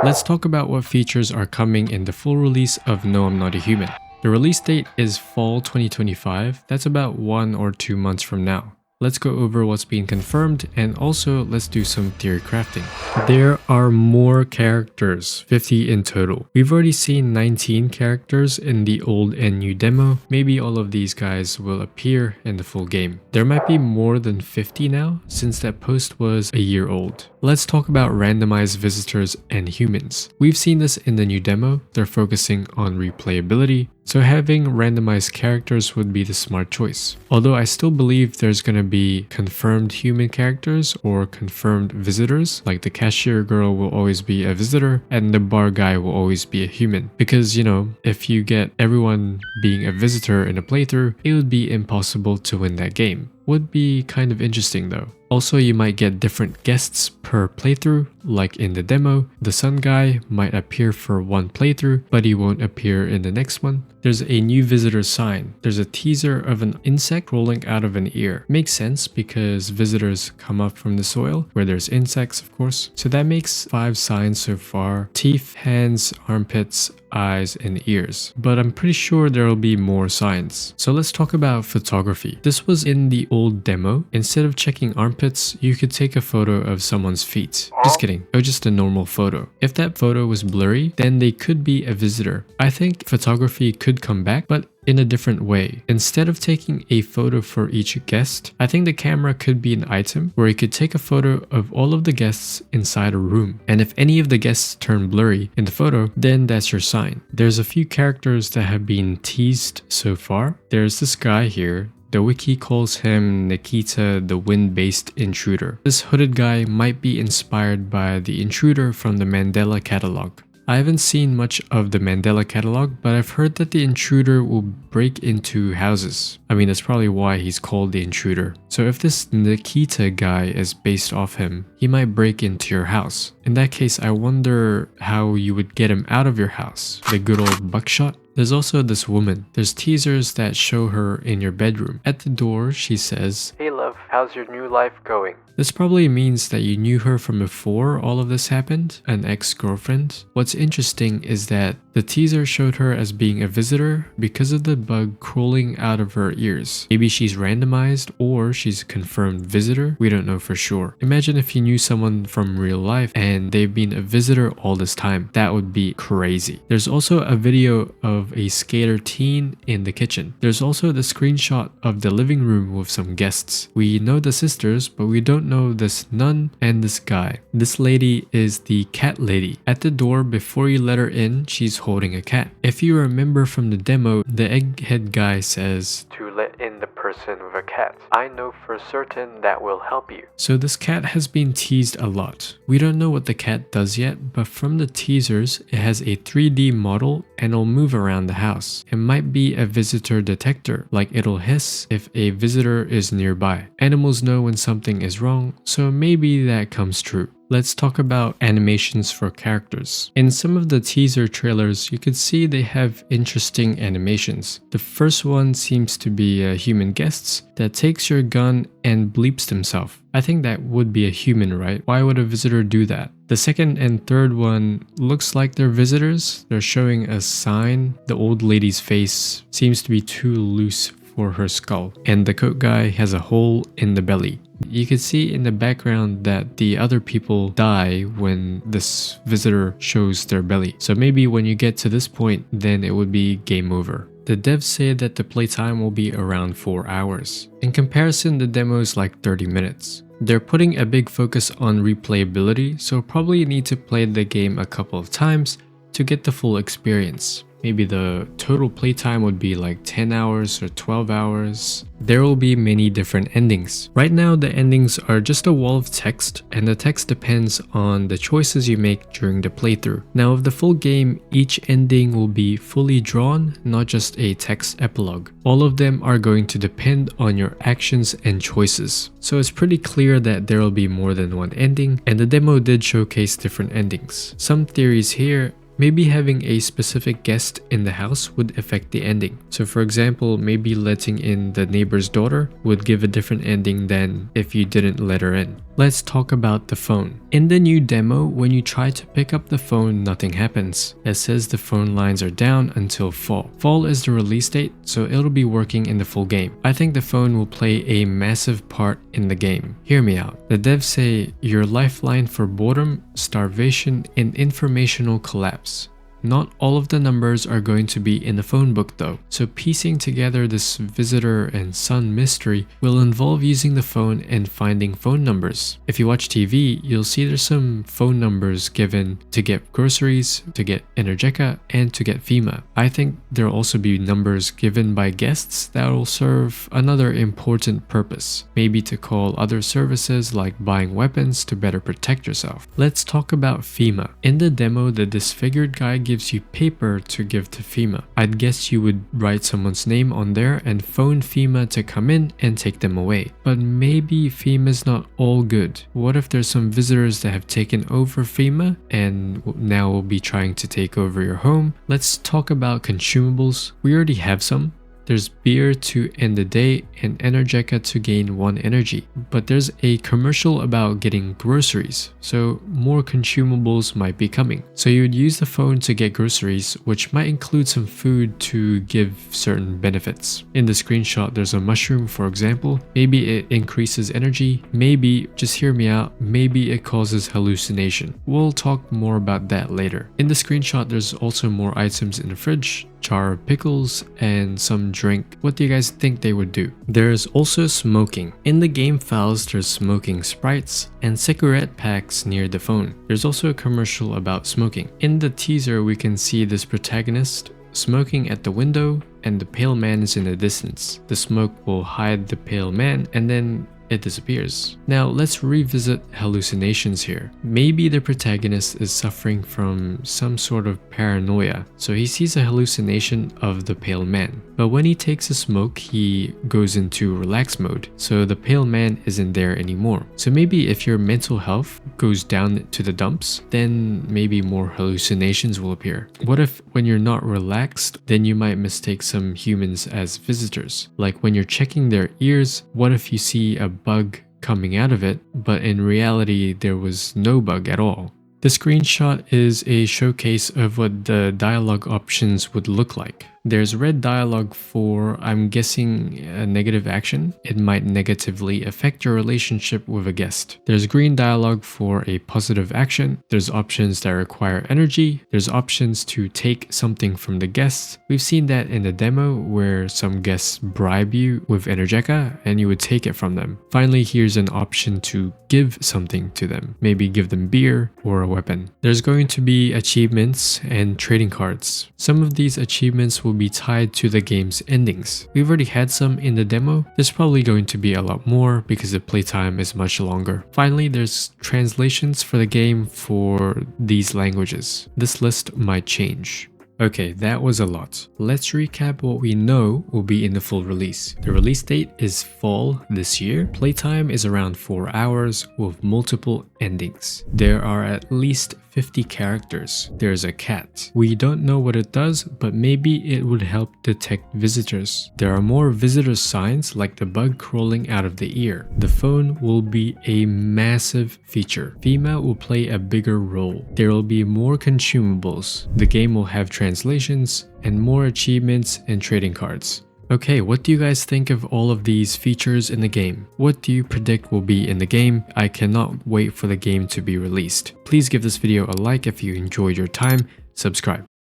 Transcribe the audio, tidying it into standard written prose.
Let's talk about what features are coming in the full release of No I'm Not a Human. The release date is fall 2025, that's about 1 or 2 months from now. Let's go over what's being confirmed and also let's do some theory crafting. There are more characters, 50 in total. We've already seen 19 characters in the old and new demo. Maybe all of these guys will appear in the full game. There might be more than 50 now since that post was a year old. Let's talk about randomized visitors and humans. We've seen this in the new demo. They're focusing on replayability, so having randomized characters would be the smart choice. Although I still believe there's gonna be confirmed human characters or confirmed visitors, like the cashier girl will always be a visitor and the bar guy will always be a human. Because, you know, if you get everyone being a visitor in a playthrough, it would be impossible to win that game. Would be kind of interesting though. Also, you might get different guests per playthrough, like in the demo. The sun guy might appear for one playthrough, but he won't appear in the next one. There's a new visitor sign. There's a teaser of an insect rolling out of an ear. Makes sense because visitors come up from the soil, where there's insects of course. So that makes 5 signs so far: teeth, hands, armpits, eyes, and ears. But I'm pretty sure there will be more signs. So let's talk about photography. This was in the old demo. Instead of checking armpits, you could take a photo of someone's feet. Just kidding. It was just a normal photo. If that photo was blurry, then they could be a visitor. I think photography could come back, but in a different way. Instead of taking a photo for each guest, I think the camera could be an item where you could take a photo of all of the guests inside a room. And if any of the guests turn blurry in the photo, then that's your sign. There's a few characters that have been teased so far. There's this guy here. The wiki calls him Nikita, the wind-based intruder. This hooded guy might be inspired by the intruder from the Mandela catalog. I haven't seen much of the Mandela catalog, but I've heard that the intruder will break into houses. I mean, that's probably why he's called the intruder. So if this Nikita guy is based off him, he might break into your house. In that case, I wonder how you would get him out of your house. The good old buckshot? There's also this woman. There's teasers that show her in your bedroom. At the door, she says, "Hey love, how's your new life going?" This probably means that you knew her from before all of this happened, an ex-girlfriend. What's interesting is that the teaser showed her as being a visitor because of the bug crawling out of her ears. Maybe she's randomized or she's a confirmed visitor. We don't know for sure. Imagine if you knew someone from real life and they've been a visitor all this time. That would be crazy. There's also a video of a skater teen in the kitchen. There's also the screenshot of the living room with some guests. We know the sisters, but we don't know this nun and this guy. This lady is the cat lady. At the door, before you let her in, she's holding a cat. If you remember from the demo, the egghead guy says, "To let in the person with a cat. I know for certain that will help you." So this cat has been teased a lot. We don't know what the cat does yet, but from the teasers, it has a 3D model and it'll move around the house. It might be a visitor detector, like it'll hiss if a visitor is nearby. Animals know when something is wrong, so maybe that comes true. Let's talk about animations for characters. In some of the teaser trailers, you could see they have interesting animations. The first one seems to be a human guest that takes your gun and bleeps himself. I think that would be a human, right? Why would a visitor do that? The second and third one looks like they're visitors. They're showing a sign. The old lady's face seems to be too loose for her skull, and the coat guy has a hole in the belly. You can see in the background that the other people die when this visitor shows their belly. So maybe when you get to this point, then it would be game over. The devs say that the playtime will be around 4 hours. In comparison, the demo is like 30 minutes. They're putting a big focus on replayability, so probably need to play the game a couple of times to get the full experience. Maybe the total playtime would be like 10 hours or 12 hours. There will be many different endings. Right now, the endings are just a wall of text, and the text depends on the choices you make during the playthrough. Now, of the full game, each ending will be fully drawn, not just a text epilogue. All of them are going to depend on your actions and choices. So it's pretty clear that there will be more than one ending, and the demo did showcase different endings. Some theories here: Maybe having a specific guest in the house would affect the ending. So for example, maybe letting in the neighbor's daughter would give a different ending than if you didn't let her in. Let's talk about the phone. In the new demo, when you try to pick up the phone, nothing happens. It says the phone lines are down until fall. Fall is the release date, so it'll be working in the full game. I think the phone will play a massive part in the game. Hear me out. The devs say your lifeline for boredom, starvation, and informational collapse. Not all of the numbers are going to be in the phone book though, so piecing together this visitor and son mystery will involve using the phone and finding phone numbers. If you watch TV, you'll see there's some phone numbers given to get groceries, to get Energeca, and to get FEMA. I think there'll also be numbers given by guests that will serve another important purpose, maybe to call other services like buying weapons to better protect yourself. Let's talk about FEMA. In the demo, the disfigured guy gives you paper to give to FEMA. I'd guess you would write someone's name on there and phone FEMA to come in and take them away. But maybe FEMA's not all good. What if there's some visitors that have taken over FEMA and now will be trying to take over your home? Let's talk about consumables. We already have some. There's beer to end the day and Energeca to gain 1 energy. But there's a commercial about getting groceries, so more consumables might be coming. So you would use the phone to get groceries, which might include some food to give certain benefits. In the screenshot, there's a mushroom, for example. Maybe it increases energy. Maybe, just hear me out, maybe it causes hallucination. We'll talk more about that later. In the screenshot, there's also more items in the fridge. Jar of pickles, and some drink. What do you guys think they would do? There's also smoking. In the game files, there's smoking sprites and cigarette packs near the phone. There's also a commercial about smoking. In the teaser, we can see this protagonist smoking at the window and the pale man is in the distance. The smoke will hide the pale man and then it disappears. Now let's revisit hallucinations here. Maybe the protagonist is suffering from some sort of paranoia, so he sees a hallucination of the pale man. But when he takes a smoke, he goes into relax mode, so the pale man isn't there anymore. So maybe if your mental health goes down to the dumps, then maybe more hallucinations will appear. What if when you're not relaxed, then you might mistake some humans as visitors? Like when you're checking their ears, what if you see a bug coming out of it, but in reality there was no bug at all? The screenshot is a showcase of what the dialogue options would look like. There's red dialogue for, I'm guessing, a negative action. It might negatively affect your relationship with a guest. There's green dialogue for a positive action. There's options that require energy. There's options to take something from the guests. We've seen that in the demo where some guests bribe you with Energeca and you would take it from them. Finally, here's an option to give something to them. Maybe give them beer or a weapon. There's going to be achievements and trading cards. Some of these achievements will be tied to the game's endings. We've already had some in the demo. There's probably going to be a lot more because the playtime is much longer. Finally, there's translations for the game for these languages. This list might change. Okay, that was a lot. Let's recap what we know will be in the full release. The release date is fall this year. Playtime is around 4 hours with multiple endings. There are at least 50 characters. There's a cat. We don't know what it does, but maybe it would help detect visitors. There are more visitor signs like the bug crawling out of the ear. The phone will be a massive feature. FEMA will play a bigger role. There will be more consumables. The game will have translations and more achievements and trading cards. Okay, what do you guys think of all of these features in the game? What do you predict will be in the game? I cannot wait for the game to be released. Please give this video a like if you enjoyed your time. Subscribe.